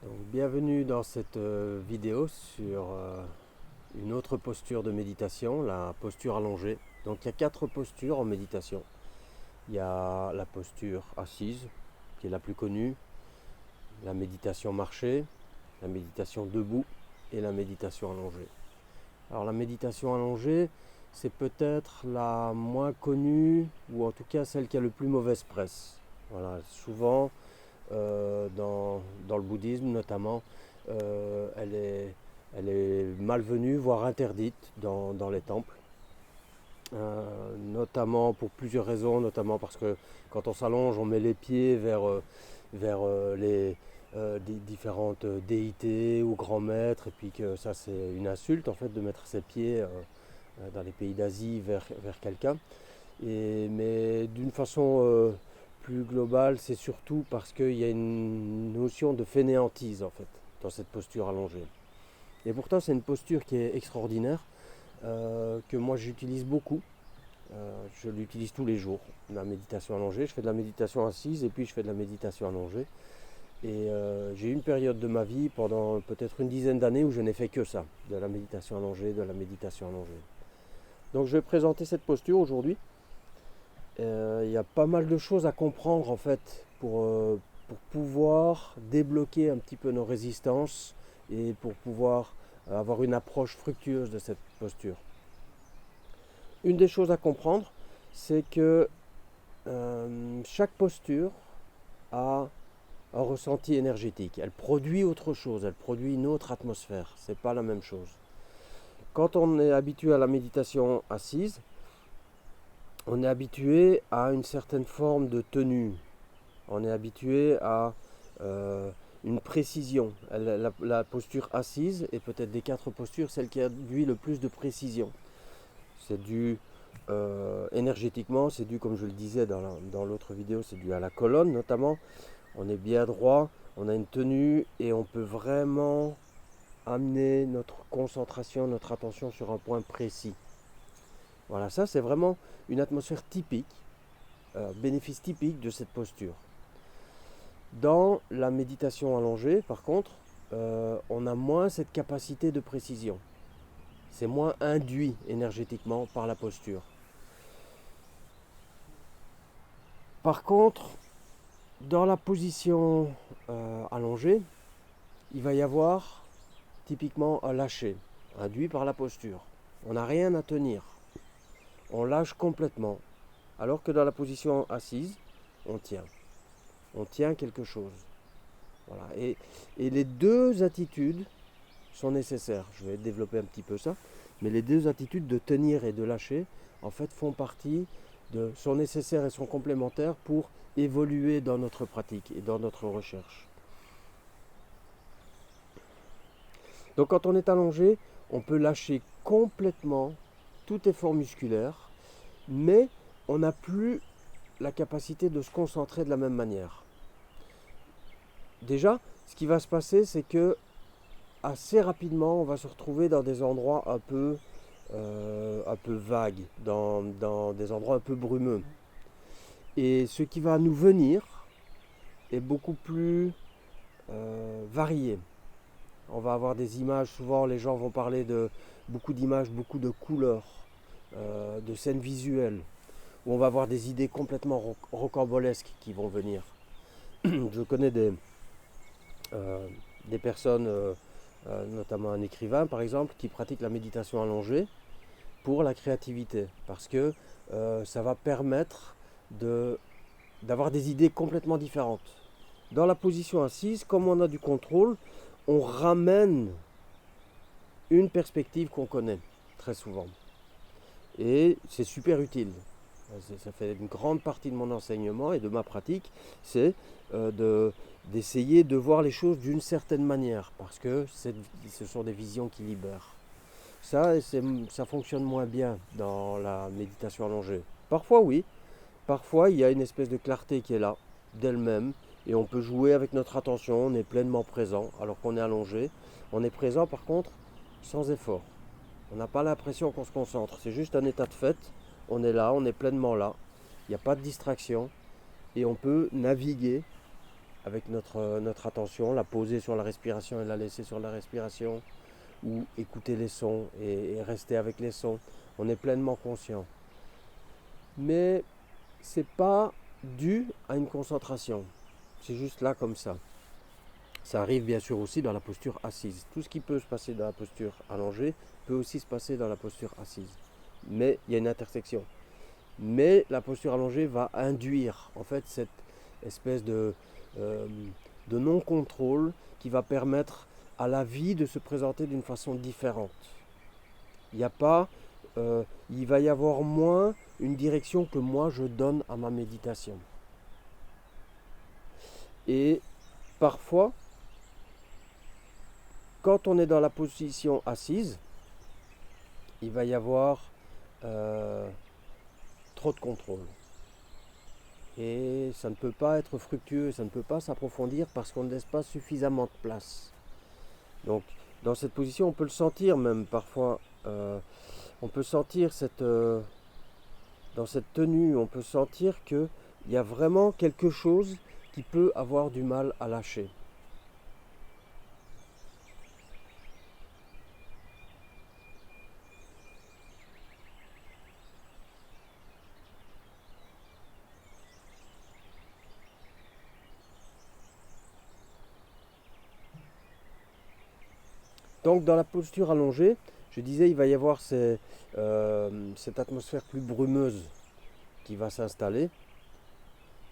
Donc, bienvenue dans cette vidéo sur une autre posture de méditation, la posture allongée. Donc il y a 4 postures en méditation. Il y a la posture assise, qui est la plus connue, la méditation marchée, la méditation debout et la méditation allongée. Alors la méditation allongée, c'est peut-être la moins connue, ou en tout cas celle qui a le plus mauvaise presse. Voilà, souvent dans le bouddhisme notamment, elle est malvenue, voire interdite dans les temples, notamment pour plusieurs raisons, notamment parce que quand on s'allonge, on met les pieds vers des différentes déités ou grands maîtres, et puis que ça c'est une insulte en fait de mettre ses pieds dans les pays d'Asie vers quelqu'un. Mais d'une façon plus globale, c'est surtout parce qu'il y a une notion de fainéantise en fait dans cette posture allongée. Et pourtant, c'est une posture qui est extraordinaire, que moi j'utilise beaucoup. Je l'utilise tous les jours, la méditation allongée. Je fais de la méditation assise et puis je fais de la méditation allongée. Et j'ai eu une période de ma vie pendant peut-être une dizaine d'années où je n'ai fait que ça, de la méditation allongée, de la méditation allongée. Donc je vais présenter cette posture aujourd'hui. Il y a pas mal de choses à comprendre en fait pour pouvoir débloquer un petit peu nos résistances et pour pouvoir avoir une approche fructueuse de cette posture. Une des choses à comprendre, c'est que chaque posture a un ressenti énergétique. Elle produit autre chose, elle produit une autre atmosphère. C'est pas la même chose. Quand on est habitué à la méditation assise, on est habitué à une certaine forme de tenue. On est habitué à une précision. La posture assise est peut-être des 4 postures celle qui induit le plus de précision. C'est dû énergétiquement, c'est dû, comme je le disais dans l'autre vidéo, c'est dû à la colonne notamment. On est bien droit, on a une tenue et on peut vraiment amener notre concentration, notre attention sur un point précis. Voilà, ça c'est vraiment une atmosphère typique, bénéfice typique de cette posture. Dans la méditation allongée, par contre, on a moins cette capacité de précision. C'est moins induit énergétiquement par la posture. Par contre, dans la position allongée, il va y avoir typiquement un lâcher, induit par la posture. On n'a rien à tenir. On lâche complètement. Alors que dans la position assise, on tient. On tient quelque chose. Voilà. Et les deux attitudes sont nécessaires. Je vais développer un petit peu ça. Mais les deux attitudes de tenir et de lâcher, en fait, sont nécessaires et sont complémentaires pour évoluer dans notre pratique et dans notre recherche. Donc quand on est allongé, on peut lâcher complètement tout effort musculaire, mais on n'a plus la capacité de se concentrer de la même manière. Déjà, ce qui va se passer, c'est que assez rapidement, on va se retrouver dans des endroits un peu vagues, dans des endroits un peu brumeux. Et ce qui va nous venir est beaucoup plus varié. On va avoir des images, souvent les gens vont parler de beaucoup d'images, beaucoup de couleurs, de scènes visuelles, où on va avoir des idées complètement rocambolesques qui vont venir. Je connais des personnes, notamment un écrivain par exemple, qui pratique la méditation allongée pour la créativité, parce que ça va permettre d'avoir des idées complètement différentes. Dans la position assise, comme on a du contrôle, on ramène une perspective qu'on connaît très souvent. Et c'est super utile. Ça fait une grande partie de mon enseignement et de ma pratique, c'est d'essayer de voir les choses d'une certaine manière, parce que ce sont des visions qui libèrent. Ça fonctionne moins bien dans la méditation allongée. Parfois oui, parfois il y a une espèce de clarté qui est là, d'elle-même, et on peut jouer avec notre attention, on est pleinement présent alors qu'on est allongé. On est présent par contre sans effort. On n'a pas l'impression qu'on se concentre, c'est juste un état de fait. On est là, on est pleinement là, il n'y a pas de distraction et on peut naviguer avec notre attention, la poser sur la respiration et la laisser sur la respiration, ou écouter les sons et rester avec les sons. On est pleinement conscient. Mais c'est pas dû à une concentration. C'est juste là comme ça. Ça arrive bien sûr aussi dans la posture assise. Tout ce qui peut se passer dans la posture allongée peut aussi se passer dans la posture assise. Mais il y a une intersection. Mais la posture allongée va induire en fait cette espèce de non-contrôle qui va permettre à la vie de se présenter d'une façon différente. Il n'y a pas, il va y avoir moins une direction que moi je donne à ma méditation. Et parfois, quand on est dans la position assise, il va y avoir trop de contrôle. Et ça ne peut pas être fructueux, ça ne peut pas s'approfondir parce qu'on ne laisse pas suffisamment de place. Donc, dans cette position, on peut le sentir même parfois. On peut sentir dans cette tenue, on peut sentir qu'il y a vraiment quelque chose qui peut avoir du mal à lâcher. Donc dans la posture allongée, je disais, il va y avoir cette atmosphère plus brumeuse qui va s'installer.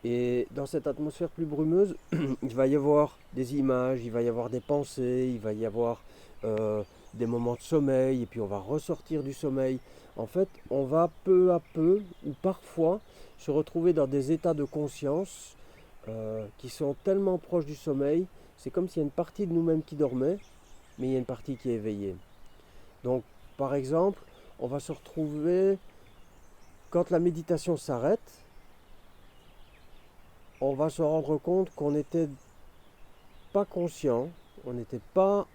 Et dans cette atmosphère plus brumeuse, il va y avoir des images, il va y avoir des pensées, il va y avoir des moments de sommeil, et puis on va ressortir du sommeil. En fait, on va peu à peu, ou parfois, se retrouver dans des états de conscience qui sont tellement proches du sommeil, c'est comme s'il y a une partie de nous-mêmes qui dormait, mais il y a une partie qui est éveillée. Donc, par exemple, on va se retrouver, quand la méditation s'arrête, on va se rendre compte qu'on n'était pas conscient, on n'était pas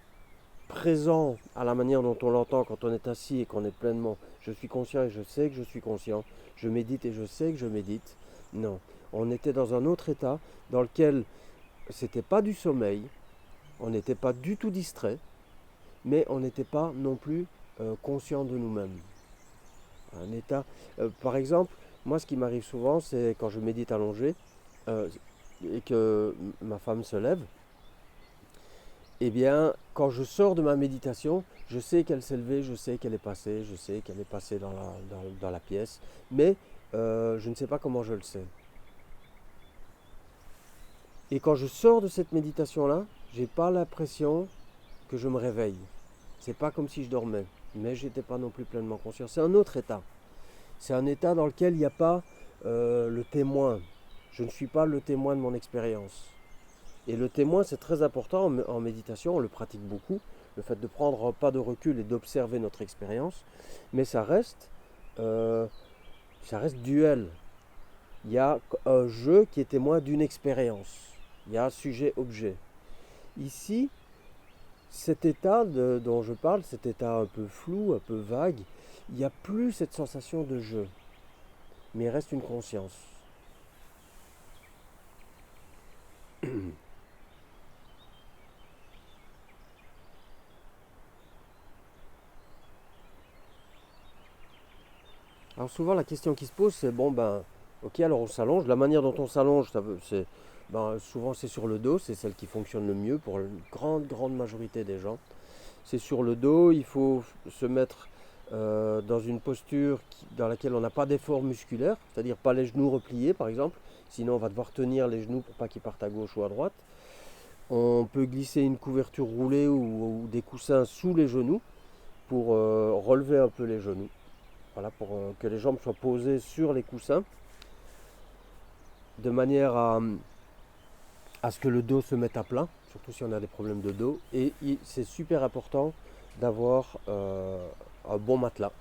présent à la manière dont on l'entend quand on est assis et qu'on est pleinement je suis conscient et je sais que je suis conscient, je médite et je sais que je médite. Non, on était dans un autre état dans lequel c'était pas du sommeil, on n'était pas du tout distrait, mais on n'était pas non plus conscient de nous-mêmes. Un état, par exemple, moi ce qui m'arrive souvent, c'est quand je médite allongé et que ma femme se lève, eh bien, quand je sors de ma méditation, je sais qu'elle s'est levée, je sais qu'elle est passée, je sais qu'elle est passée dans la pièce, mais je ne sais pas comment je le sais. Et quand je sors de cette méditation-là, j'ai pas l'impression que je me réveille. C'est pas comme si je dormais, mais j'étais pas non plus pleinement conscient. C'est un autre état. C'est un état dans lequel il n'y a pas le témoin. Je ne suis pas le témoin de mon expérience. Et le témoin, c'est très important en méditation, on le pratique beaucoup, le fait de prendre un pas de recul et d'observer notre expérience, mais ça reste duel. Il y a un jeu qui est témoin d'une expérience. Il y a sujet-objet. Ici, cet état dont je parle, cet état un peu flou, un peu vague, il n'y a plus cette sensation de jeu, mais il reste une conscience. Alors souvent la question qui se pose c'est bon ben ok alors on s'allonge, la manière dont on s'allonge souvent c'est sur le dos, c'est celle qui fonctionne le mieux pour une grande majorité des gens. C'est sur le dos, il faut se mettre dans une posture dans laquelle on n'a pas d'effort musculaire, c'est-à-dire pas les genoux repliés par exemple, sinon on va devoir tenir les genoux pour pas qu'ils partent à gauche ou à droite. On peut glisser une couverture roulée ou des coussins sous les genoux pour relever un peu les genoux. Voilà, pour que les jambes soient posées sur les coussins, de manière à ce que le dos se mette à plat, surtout si on a des problèmes de dos. Et c'est super important d'avoir un bon matelas.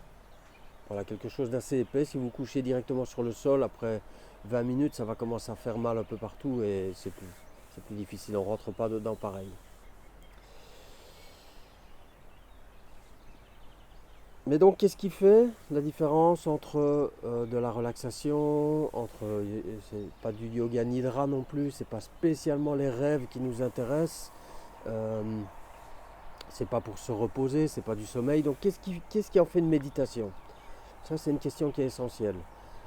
Voilà, quelque chose d'assez épais. Si vous couchez directement sur le sol, après 20 minutes, ça va commencer à faire mal un peu partout et c'est plus difficile. On ne rentre pas dedans pareil. Mais donc, qu'est-ce qui fait la différence entre de la relaxation, c'est pas du yoga nidra non plus, c'est pas spécialement les rêves qui nous intéressent, euh, c'est pas pour se reposer, c'est pas du sommeil. Donc, qu'est-ce qui en fait une méditation? Ça, c'est une question qui est essentielle.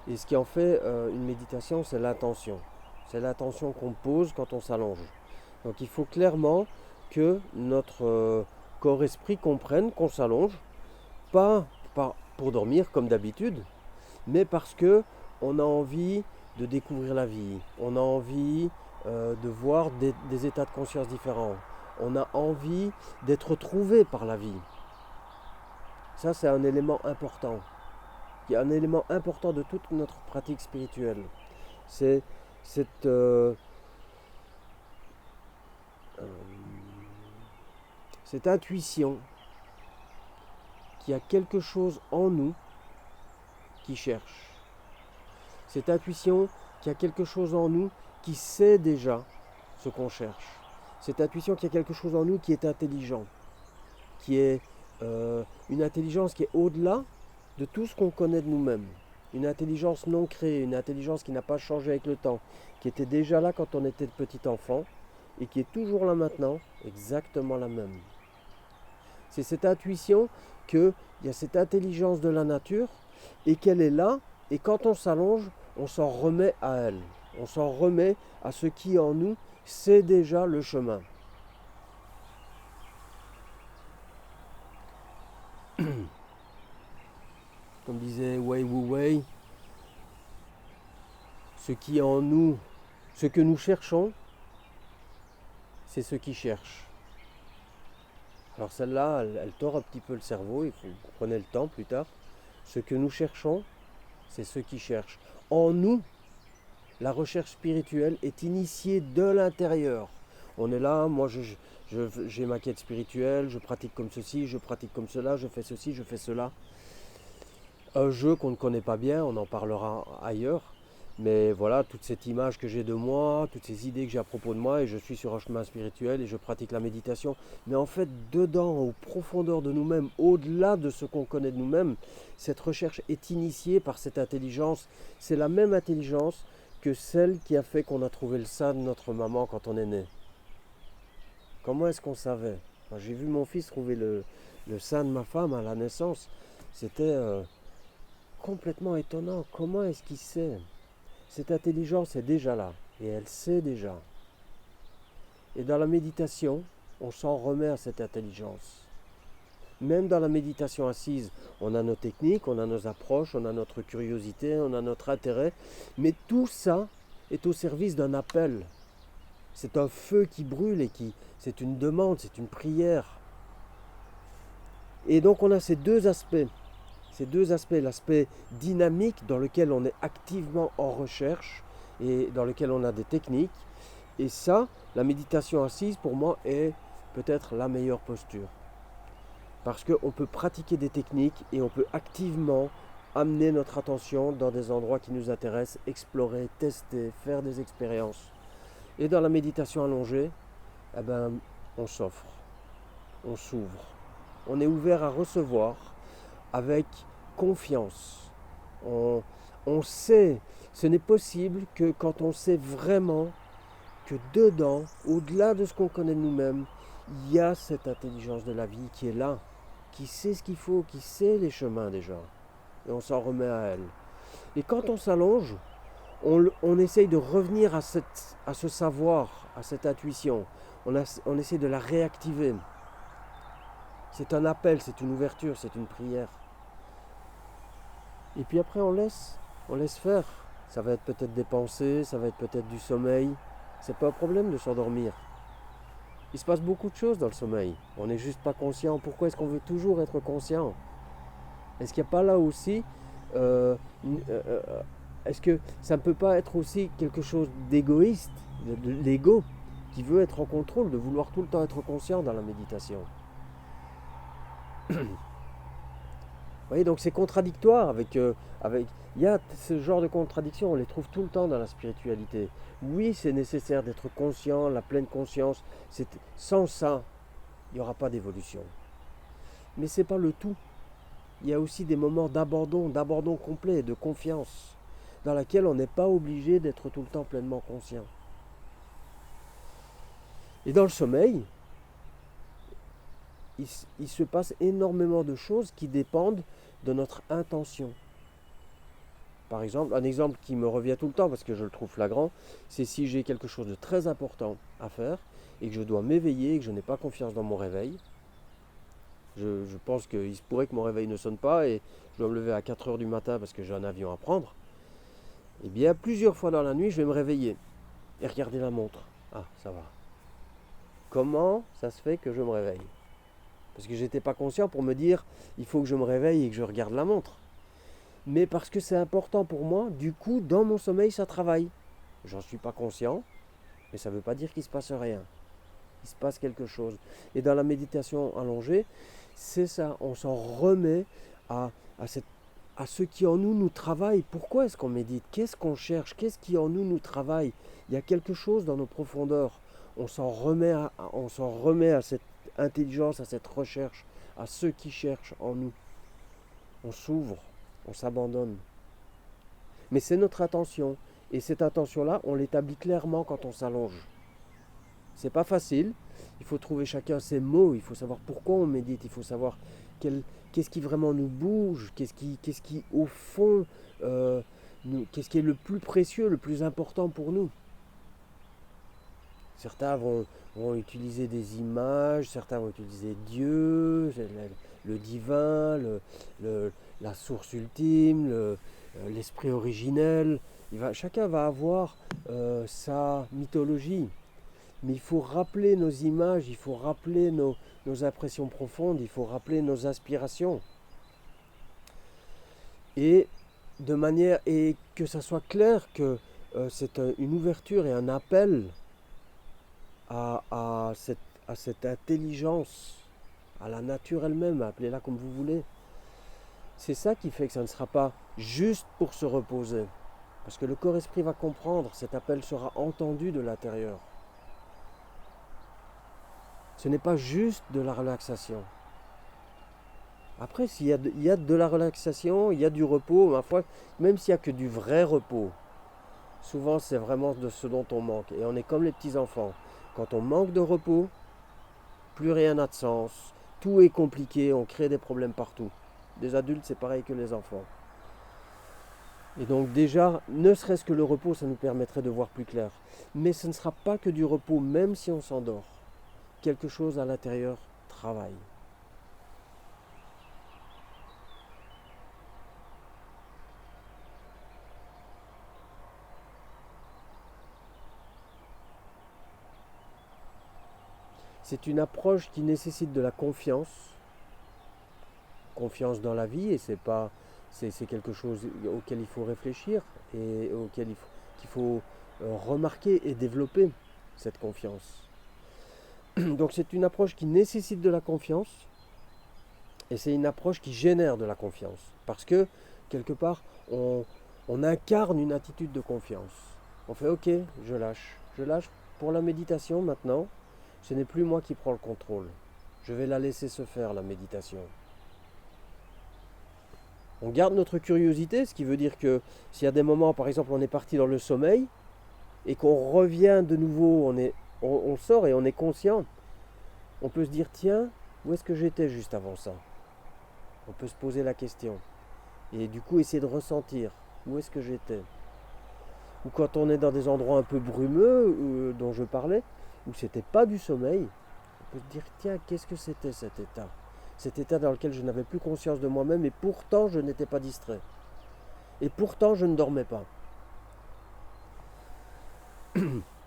Et ce qui en fait une méditation, c'est l'attention. C'est l'attention qu'on pose quand on s'allonge. Donc, il faut clairement que notre corps-esprit comprenne qu'on s'allonge pas pour dormir comme d'habitude, mais parce que on a envie de découvrir la vie, on a envie de voir des états de conscience différents, on a envie d'être trouvé par la vie. Ça, c'est un élément important, qui est un élément important de toute notre pratique spirituelle. C'est cette, euh, cette intuition qu'il y a quelque chose en nous qui cherche. Cette intuition qu'il y a quelque chose en nous qui sait déjà ce qu'on cherche. Cette intuition qu'il y a quelque chose en nous qui est intelligent, qui est une intelligence qui est au-delà de tout ce qu'on connaît de nous-mêmes. Une intelligence non créée, une intelligence qui n'a pas changé avec le temps, qui était déjà là quand on était petit enfant et qui est toujours là maintenant, exactement la même. C'est cette intuition qu'il y a cette intelligence de la nature et qu'elle est là, et quand on s'allonge, on s'en remet à elle. On s'en remet à ce qui en nous, c'est déjà le chemin. Comme disait Wei Wu Wei, ce qui est en nous, ce que nous cherchons, c'est ce qui cherche. Alors celle-là, elle tord un petit peu le cerveau, il faut prendre le temps plus tard. Ce que nous cherchons, c'est ce qui cherche. En nous, la recherche spirituelle est initiée de l'intérieur. On est là, moi j'ai ma quête spirituelle, je pratique comme ceci, je pratique comme cela, je fais ceci, je fais cela. Un jeu qu'on ne connaît pas bien, on en parlera ailleurs. Mais voilà, toute cette image que j'ai de moi, toutes ces idées que j'ai à propos de moi, et je suis sur un chemin spirituel et je pratique la méditation. Mais en fait, dedans, aux profondeurs de nous-mêmes, au-delà de ce qu'on connaît de nous-mêmes, cette recherche est initiée par cette intelligence. C'est la même intelligence que celle qui a fait qu'on a trouvé le sein de notre maman quand on est né. Comment est-ce qu'on savait? Quand j'ai vu mon fils trouver le sein de ma femme à la naissance, c'était complètement étonnant. Comment est-ce qu'il sait? Cette intelligence est déjà là, et elle sait déjà. Et dans la méditation, on s'en remet à cette intelligence. Même dans la méditation assise, on a nos techniques, on a nos approches, on a notre curiosité, on a notre intérêt, mais tout ça est au service d'un appel. C'est un feu qui brûle et c'est une demande, c'est une prière. Et donc on a ces deux aspects. L'aspect dynamique dans lequel on est activement en recherche et dans lequel on a des techniques. Et ça, la méditation assise, pour moi, est peut-être la meilleure posture. Parce qu'on peut pratiquer des techniques et on peut activement amener notre attention dans des endroits qui nous intéressent, explorer, tester, faire des expériences. Et dans la méditation allongée, eh ben, on s'offre, on s'ouvre, on est ouvert à recevoir avec confiance. On sait, ce n'est possible que quand on sait vraiment que dedans, au-delà de ce qu'on connaît de nous-mêmes, il y a cette intelligence de la vie qui est là, qui sait ce qu'il faut, qui sait les chemins déjà. Et on s'en remet à elle. Et quand on s'allonge, on essaye de revenir à ce savoir, à cette intuition. On essaie de la réactiver. C'est un appel, c'est une ouverture, c'est une prière. Et puis après on laisse faire. Ça va être peut-être des pensées, ça va être peut-être du sommeil. C'est pas un problème de s'endormir. Il se passe beaucoup de choses dans le sommeil. On n'est juste pas conscient. Pourquoi est-ce qu'on veut toujours être conscient? Est-ce qu'il n'y a pas là aussi est-ce que ça ne peut pas être aussi quelque chose d'égoïste, de l'ego, qui veut être en contrôle, de vouloir tout le temps être conscient dans la méditation? Vous voyez, donc c'est contradictoire il y a ce genre de contradictions, on les trouve tout le temps dans la spiritualité. Oui, c'est nécessaire d'être conscient, la pleine conscience. Sans ça, il n'y aura pas d'évolution. Mais ce n'est pas le tout. il y a aussi des moments d'abandon complet, de confiance, dans laquelle on n'est pas obligé d'être tout le temps pleinement conscient. Et dans le sommeil, il se passe énormément de choses qui dépendent de notre intention. Par exemple, un exemple qui me revient tout le temps parce que je le trouve flagrant, c'est si j'ai quelque chose de très important à faire et que je dois m'éveiller et que je n'ai pas confiance dans mon réveil. Je pense qu'il se pourrait que mon réveil ne sonne pas et je dois me lever à 4 heures du matin parce que j'ai un avion à prendre. Eh bien, plusieurs fois dans la nuit, je vais me réveiller et regarder la montre. Ah, ça va. Comment ça se fait que je me réveille? Parce que j'étais pas conscient pour me dire, il faut que je me réveille et que je regarde la montre. Mais parce que c'est important pour moi, du coup, dans mon sommeil, ça travaille. J'en suis pas conscient, mais ça ne veut pas dire qu'il ne se passe rien. Il se passe quelque chose. Et dans la méditation allongée, c'est ça, on s'en remet à ce qui en nous travaille. Pourquoi est-ce qu'on médite? Qu'est-ce qu'on cherche? Qu'est-ce qui en nous travaille? Il y a quelque chose dans nos profondeurs. On s'en remet à cette intelligence, à cette recherche, à ceux qui cherchent en nous. On s'ouvre, on s'abandonne. Mais c'est notre attention. Et cette attention-là, on l'établit clairement quand on s'allonge. C'est pas facile. Il faut trouver chacun ses mots. Il faut savoir pourquoi on médite. Il faut savoir qu'est-ce qui vraiment nous bouge. Qu'est-ce qui au fond, qu'est-ce qui est le plus précieux, le plus important pour nous. Certains vont utiliser des images, certains vont utiliser Dieu, le divin, la source ultime, l'esprit originel. Chacun va avoir sa mythologie. Mais il faut rappeler nos images, il faut rappeler nos impressions profondes, il faut rappeler nos aspirations. Et que ça soit clair que c'est une ouverture et un appel à cette intelligence, à la nature elle-même, appelez-la comme vous voulez. C'est ça qui fait que ça ne sera pas juste pour se reposer. Parce que le corps-esprit va comprendre, cet appel sera entendu de l'intérieur. Ce n'est pas juste de la relaxation. Après, s'il y a de la relaxation, il y a du repos, ma foi, même s'il n'y a que du vrai repos, souvent c'est vraiment de ce dont on manque. Et on est comme les petits enfants. Quand on manque de repos, plus rien n'a de sens, tout est compliqué, on crée des problèmes partout. Des adultes, c'est pareil que les enfants. Et donc déjà, ne serait-ce que le repos, ça nous permettrait de voir plus clair. Mais ce ne sera pas que du repos, même si on s'endort. Quelque chose à l'intérieur travaille. C'est une approche qui nécessite de la confiance dans la vie, et c'est quelque chose auquel il faut réfléchir et qu'il faut remarquer et développer cette confiance. Donc c'est une approche qui nécessite de la confiance et c'est une approche qui génère de la confiance parce que quelque part on incarne une attitude de confiance. On fait ok, je lâche pour la méditation maintenant. Ce n'est plus moi qui prends le contrôle. Je vais la laisser se faire, la méditation. On garde notre curiosité, ce qui veut dire que s'il y a des moments, par exemple, on est parti dans le sommeil et qu'on revient de nouveau, on sort et on est conscient, on peut se dire tiens, où est-ce que j'étais juste avant ça? On peut se poser la question et du coup essayer de ressentir où est-ce que j'étais. Ou quand on est dans des endroits un peu brumeux dont je parlais, où c'était pas du sommeil, on peut se dire tiens, qu'est-ce que c'était cet état? Cet état dans lequel je n'avais plus conscience de moi-même et pourtant je n'étais pas distrait. Et pourtant je ne dormais pas.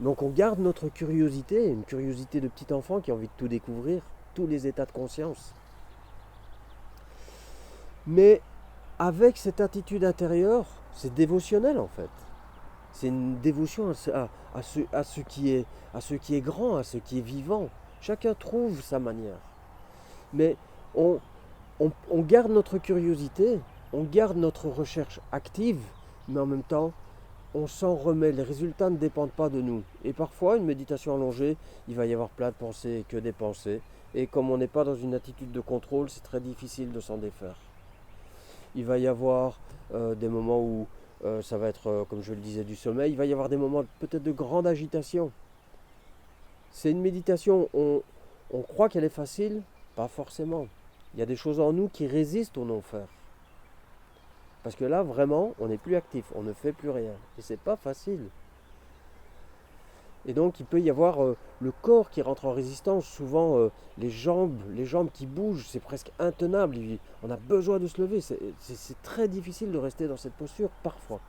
Donc on garde notre curiosité, une curiosité de petit enfant qui a envie de tout découvrir, tous les états de conscience. Mais avec cette attitude intérieure, c'est dévotionnel en fait. C'est une dévotion à ce qui est grand, à ce qui est vivant. Chacun trouve sa manière. Mais on garde notre curiosité, on garde notre recherche active, mais en même temps, on s'en remet. Les résultats ne dépendent pas de nous. Et parfois, une méditation allongée, il va y avoir plein de pensées et que des pensées. Et comme on n'est pas dans une attitude de contrôle, c'est très difficile de s'en défaire. il va y avoir des moments où ça va être, comme je le disais, du sommeil, il va y avoir des moments peut-être de grande agitation. C'est une méditation, on croit qu'elle est facile, pas forcément. Il y a des choses en nous qui résistent au non-faire. Parce que là, vraiment, on n'est plus actif, on ne fait plus rien. Et c'est pas facile. Et donc, il peut y avoir le corps qui rentre en résistance. Souvent, les jambes qui bougent, c'est presque intenable. On a besoin de se lever. C'est très difficile de rester dans cette posture, parfois.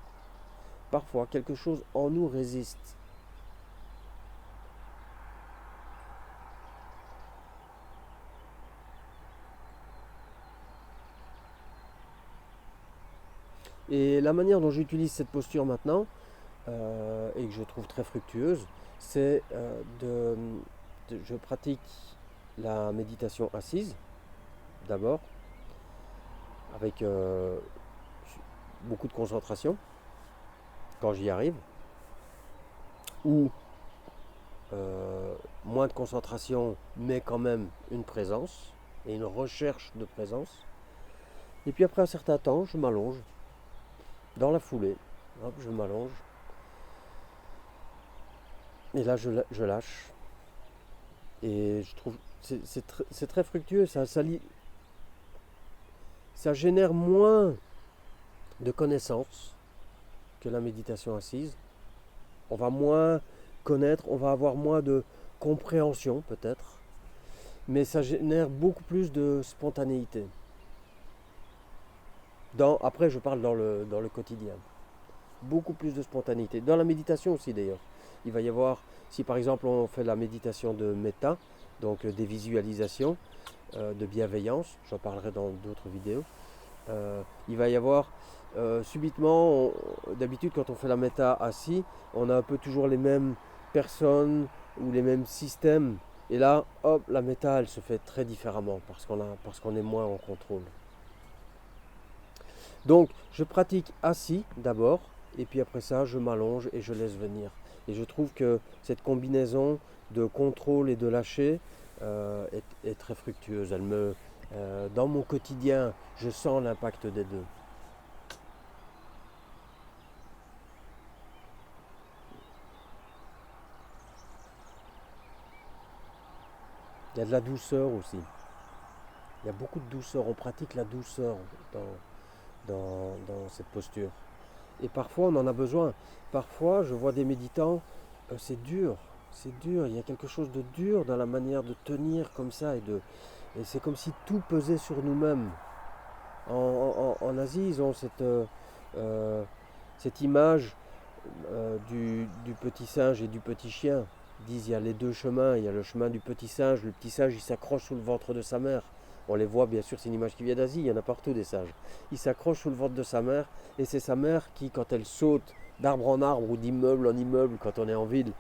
Parfois, quelque chose en nous résiste. Et la manière dont j'utilise cette posture maintenant, et que je trouve très fructueuse, c'est je pratique la méditation assise, d'abord, avec beaucoup de concentration, quand j'y arrive, ou moins de concentration, mais quand même une présence, et une recherche de présence. Et puis après un certain temps, je m'allonge, dans la foulée, hop, je m'allonge, et là je lâche. Et je trouve c'est très fructueux, ça génère moins de connaissances que la méditation assise. On va moins connaître, on va avoir moins de compréhension peut-être, mais ça génère beaucoup plus de spontanéité. Après, je parle dans le quotidien. Beaucoup plus de spontanéité. Dans la méditation aussi d'ailleurs. Il va y avoir, si par exemple on fait la méditation de méta, donc des visualisations de bienveillance, j'en parlerai dans d'autres vidéos, il va y avoir subitement, d'habitude quand on fait la méta assis, on a un peu toujours les mêmes personnes ou les mêmes systèmes. Et là, hop, la méta, elle se fait très différemment parce qu'on est moins en contrôle. Donc, je pratique assis d'abord, et puis après ça, je m'allonge et je laisse venir. Et je trouve que cette combinaison de contrôle et de lâcher est très fructueuse. Dans mon quotidien, je sens l'impact des deux. Il y a de la douceur aussi. Il y a beaucoup de douceur. On pratique la douceur dans cette posture. Et parfois, on en a besoin. Parfois, je vois des méditants, c'est dur. C'est dur. Il y a quelque chose de dur dans la manière de tenir comme ça. Et c'est comme si tout pesait sur nous-mêmes. En Asie, ils ont cette image du petit singe et du petit chien. Ils disent il y a les deux chemins, il y a le chemin du petit singe. Le petit singe, il s'accroche sous le ventre de sa mère. On les voit, bien sûr, c'est une image qui vient d'Asie, il y en a partout des singes. Il s'accroche sous le ventre de sa mère, et c'est sa mère qui, quand elle saute d'arbre en arbre ou d'immeuble en immeuble, quand on est en ville,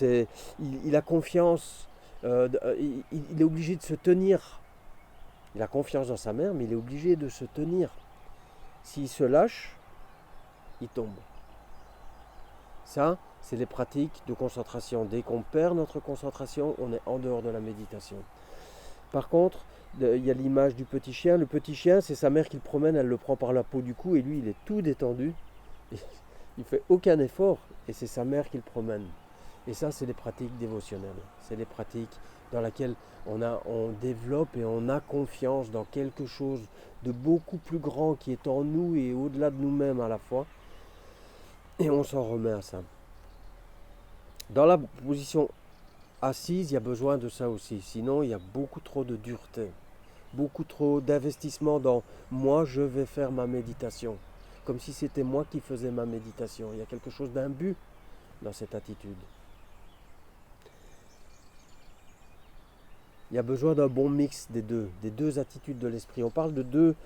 il a confiance, il est obligé de se tenir. Il a confiance dans sa mère, mais il est obligé de se tenir. S'il se lâche, il tombe. Ça, c'est les pratiques de concentration. Dès qu'on perd notre concentration, on est en dehors de la méditation. Par contre, il y a l'image du petit chien. Le petit chien, c'est sa mère qui le promène, elle le prend par la peau du cou et lui, il est tout détendu. Il ne fait aucun effort et c'est sa mère qui le promène. Et ça, c'est les pratiques dévotionnelles. C'est les pratiques dans lesquelles on développe et on a confiance dans quelque chose de beaucoup plus grand qui est en nous et au-delà de nous-mêmes à la fois. Et on s'en remet à ça. Dans la position assise, il y a besoin de ça aussi. Sinon, il y a beaucoup trop de dureté. Beaucoup trop d'investissement dans moi, je vais faire ma méditation. Comme si c'était moi qui faisais ma méditation. Il y a quelque chose d'imbu dans cette attitude. Il y a besoin d'un bon mix des deux attitudes de l'esprit. On parle de deux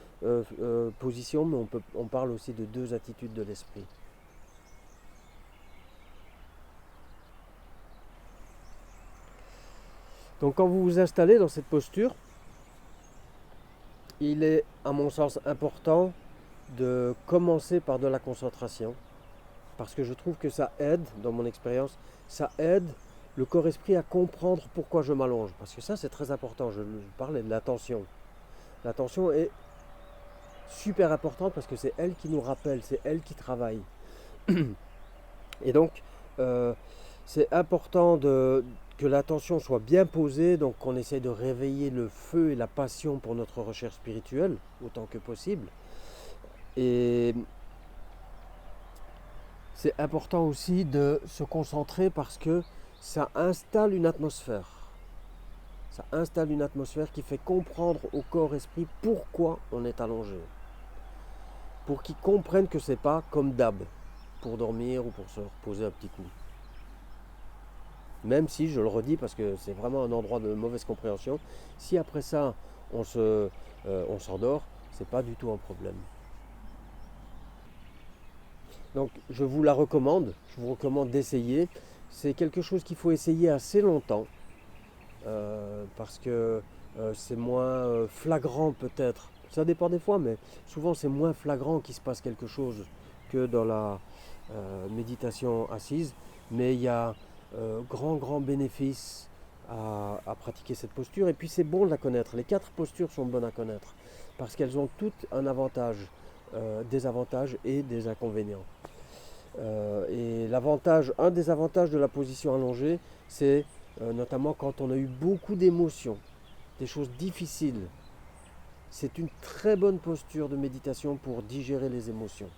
positions, mais on parle aussi de deux attitudes de l'esprit. Donc quand vous vous installez dans cette posture, il est à mon sens important de commencer par de la concentration, parce que je trouve que ça aide, dans mon expérience, ça aide le corps-esprit à comprendre pourquoi je m'allonge. Parce que ça, c'est très important. Je parlais de l'attention. L'attention est super importante parce que c'est elle qui nous rappelle, c'est elle qui travaille. Et donc, euh, c'est important que l'attention soit bien posée, donc qu'on essaye de réveiller le feu et la passion pour notre recherche spirituelle autant que possible. Et c'est important aussi de se concentrer parce que ça installe une atmosphère. Ça installe une atmosphère qui fait comprendre au corps-esprit pourquoi on est allongé. Pour qu'ils comprennent que c'est pas comme d'hab, pour dormir ou pour se reposer un petit coup. Même si, je le redis parce que c'est vraiment un endroit de mauvaise compréhension, si après ça on s'endort, c'est pas du tout un problème. Donc je vous la recommande, je vous recommande d'essayer. C'est quelque chose qu'il faut essayer assez longtemps parce que c'est moins flagrant peut-être. Ça dépend des fois, mais souvent c'est moins flagrant qu'il se passe quelque chose que dans la méditation assise. Mais il y a grand bénéfice à pratiquer cette posture. Et puis c'est bon de la connaître. Les 4 postures sont bonnes à connaître parce qu'elles ont toutes un avantage, des avantages et des inconvénients. Et un des avantages de la position allongée, c'est notamment quand on a eu beaucoup d'émotions, des choses difficiles. C'est une très bonne posture de méditation pour digérer les émotions.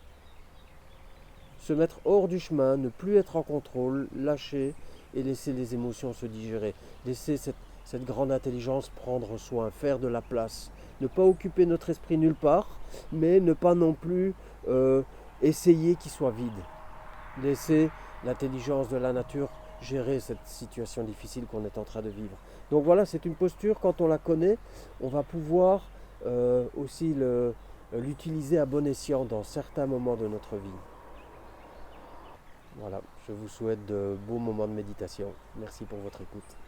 Se mettre hors du chemin, ne plus être en contrôle, lâcher et laisser les émotions se digérer. Laisser cette grande intelligence prendre soin, faire de la place. Ne pas occuper notre esprit nulle part, mais ne pas non plus essayer qu'il soit vide. Laisser l'intelligence de la nature gérer cette situation difficile qu'on est en train de vivre. Donc voilà, c'est une posture, quand on la connaît, on va pouvoir aussi l'utiliser à bon escient dans certains moments de notre vie. Voilà, je vous souhaite de beaux moments de méditation. Merci pour votre écoute.